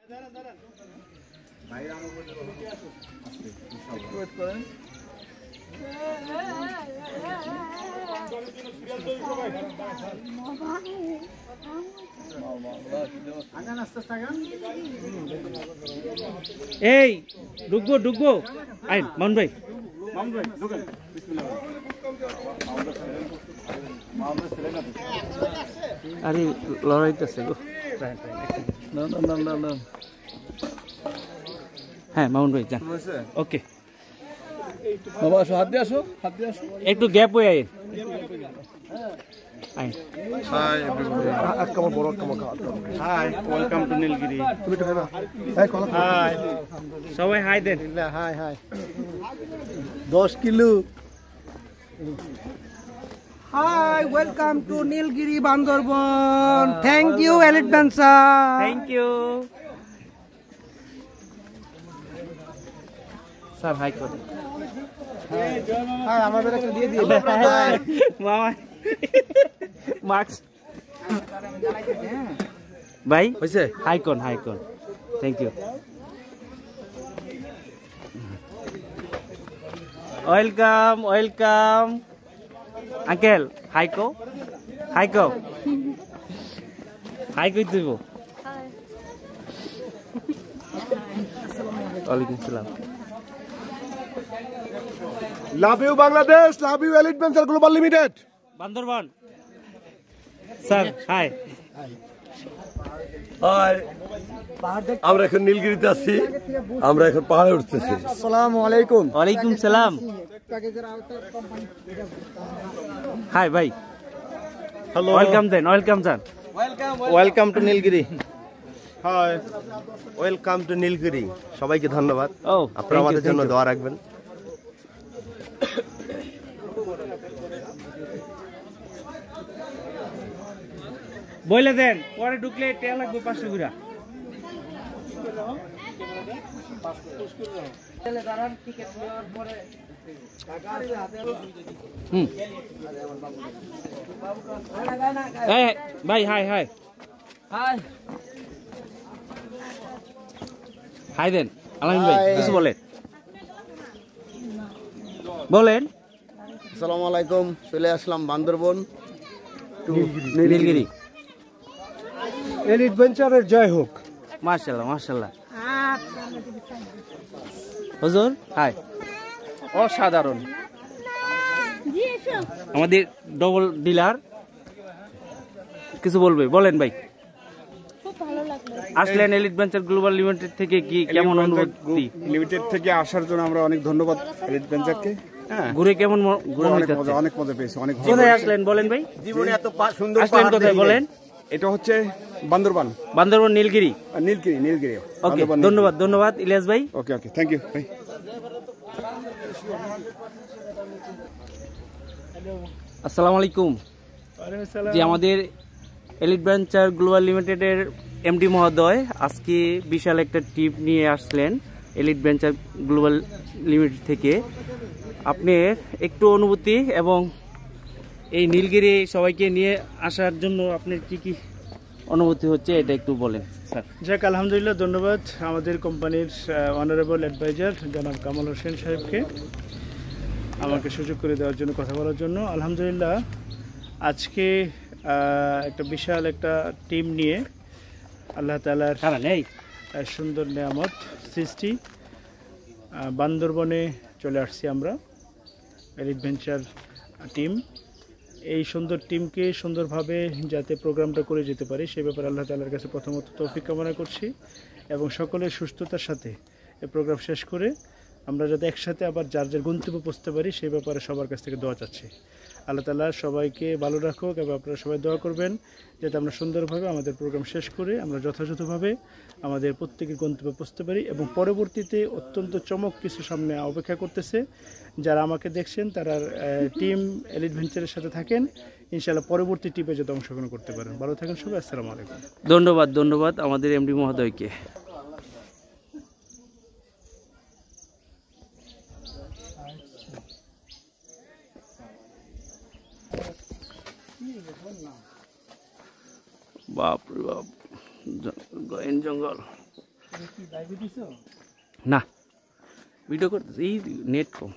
এই ঢুকবো আই মামুন ভাই আরে লড়াইতেছে গো না হ্যাঁ মামুন ভাই যান ওকে বাবা আসো হাত দিয়ে আসো একটু গ্যাপ হয়ে আইন Hi. Hi everybody. Hi, welcome to Nilgiri. Hi. সবাই হাই দেন। Hi. 10 kilo. Hi, welcome to Nilgiri Bandarbon. Thank you, Elite Dancer. Thank you. Sir hi করুন। Hi, আমাদের একটা দিয়ে দিও। মামা মার্কস ভাই হইছে হাই কোন thank you welcome uncle hi কই দিব ওয়ালাইকুম সালাম Love you Bangladesh, love you Elite Dancer Global Limited. Bandarban sir hi আমরা এখন নীলগিরিতে আছি আমরা এখন পাহাড়ে উঠতেছি আসসালামু আলাইকুম ওয়ালাইকুম সালাম হাই ভাই হ্যালো ওয়েলকাম জান welcome to Nilgiri hi welcome to Nilgiri সবাইকে ধন্যবাদ ও আপনারা আমাদের জন্য দোয়া রাখবেন বলে দেন পরে ঢুকলে টেয়া লাগবে 500 গুড়া ভাই হাই দেন আলামিন ভাই কিছু বলেন আসসালামু আলাইকুম চলে আসলাম বান্দরবন নীলগিরি এলিট ভেঞ্চারের জয় হোক মাশাআল্লাহ হুজুর হাই অসাধারণ আমাদের ডবল ডিলার কিছু বলেন ভাই খুব ভালো লাগলো আসলেন এলিট ভেঞ্চার গ্লোবাল লিমিটেড থেকে কি কেমন অনুভূতি লিমিটেড থেকে আসার জন্য আমরা অনেক ধন্যবাদ এলিট ভেঞ্চারকে ঘুরে কেমন অনেক মজা পেয়েছি অনেক কোথায় আসলেন বলেন ভাই জীবনে এত সুন্দর আসলেন কোথায় বলেন এটা হচ্ছে বান্দরবান নীলগিরি ওকে ধন্যবাদ ইলিয়াস ভাই ওকে থ্যাংক ইউ ভাই আসসালামু আলাইকুম জি আমাদের এলিট ভেঞ্চার গ্লোবাল লিমিটেডের এমডি মহোদয় আজকে বিশাল একটা টিপ নিয়ে আসলেন এলিট ভেঞ্চার গ্লোবাল লিমিটেড থেকে আপনার একটু অনুভূতি এবং এই নীলগিরি সবাইকে নিয়ে আসার জন্য আপনার কি অনুভূতি হচ্ছে এটা একটু বলেন স্যার যাক আলহামদুলিল্লাহ ধন্যবাদ আমাদের কোম্পানির অনারেবল অ্যাডভাইজার জনাব কামাল হোসেন সাহেবকে আমাকে সুযোগ করে দেওয়ার জন্য কথা বলার জন্য আলহামদুলিল্লাহ আজকে একটা বিশাল একটা টিম নিয়ে আল্লাহ তাআলার সুন্দর নিয়ামত সৃষ্টি বান্দরবনে চলে আসছি আমরা এলিট ভেঞ্চার টিম এই সুন্দর টিমকে সুন্দরভাবে যাতে প্রোগ্রামটা করে যেতে পারি সেই ব্যাপারে আল্লাহ তাআলার কাছে প্রথমত তৌফিক কামনা করছি এবং সকলের সুস্থতার সাথে এই প্রোগ্রাম শেষ করে আমরা যাতে একসাথে আবার যার গন্তব্যে পৌঁছতে পারি সেই ব্যাপারে সবার কাছ থেকে দোয়া চাচ্ছি আল্লাহ তাআলা সবাইকে ভালো রাখুক এবং আপনারা সবাই দোয়া করবেন যাতে আমরা সুন্দরভাবে আমাদের প্রোগ্রাম শেষ করে আমরা যথাযথভাবে আমাদের প্রত্যেকের গন্তব্যে পৌঁছতে পারি এবং পরবর্তীতে অত্যন্ত চমক কিছু সামনে অপেক্ষা করতেছে যারা আমাকে দেখছেন তারা টিম এলিট ভেঞ্চারের সাথে থাকেন ইনশাআল্লাহ পরবর্তী টিপে যাতে অংশগ্রহণ করতে পারেন ভালো থাকেন সবাই আসসালামু আলাইকুম ধন্যবাদ আমাদের এমডি মহোদয়কে বাপ রে বাপ জঙ্গল না ভিডিও করতে এই নেট কম